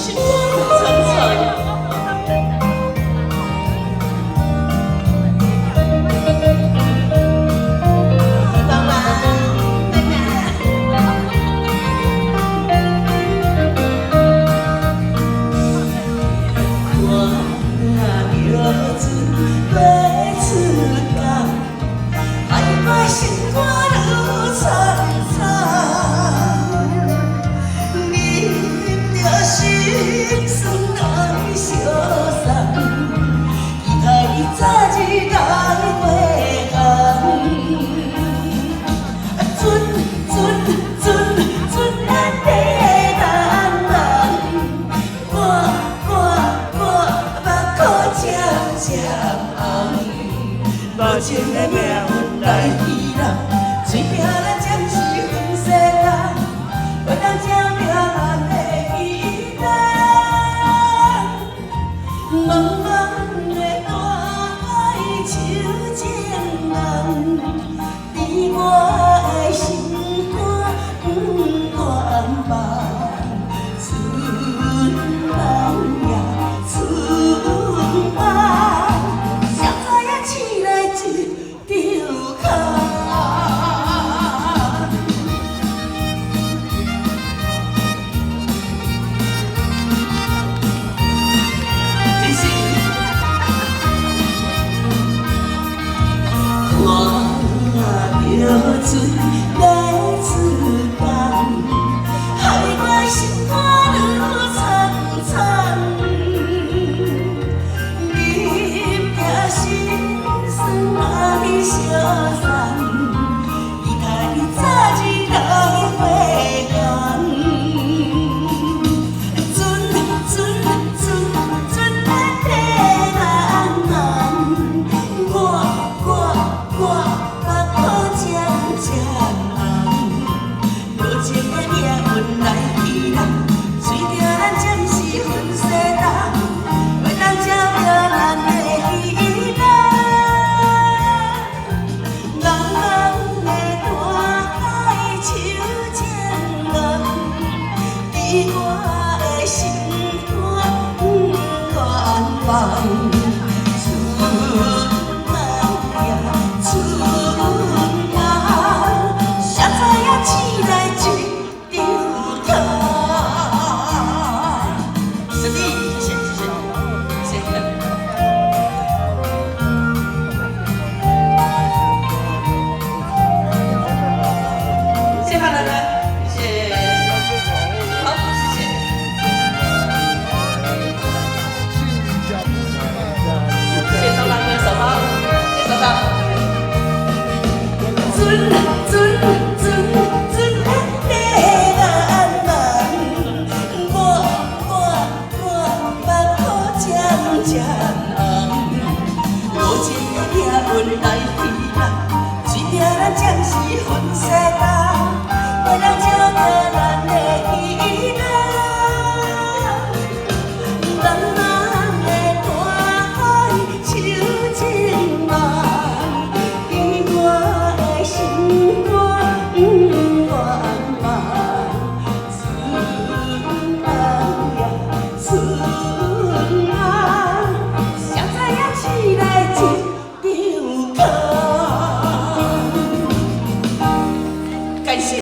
心肝惨惨。心肝愈惨惨，你着心酸来相送，期待你早日来回航。准咱地的人，我目眶渐红，无情的命运来欺人，水拼咱暂时分西东，我当照明咱的希望。茫茫的大海手情人，伫我的心肝不愿放。春梦呀春梦，谁知影醒来一场空。看着水来刺痛，害我心肝愈惨惨。你惊心酸来相送，期待你早日来回航。准咱地人人，我。渐红，无情的命运来欺人，随着咱暂时分西东，袂当照着咱的希望。茫茫的大海手情人，伫我的心肝不愿放。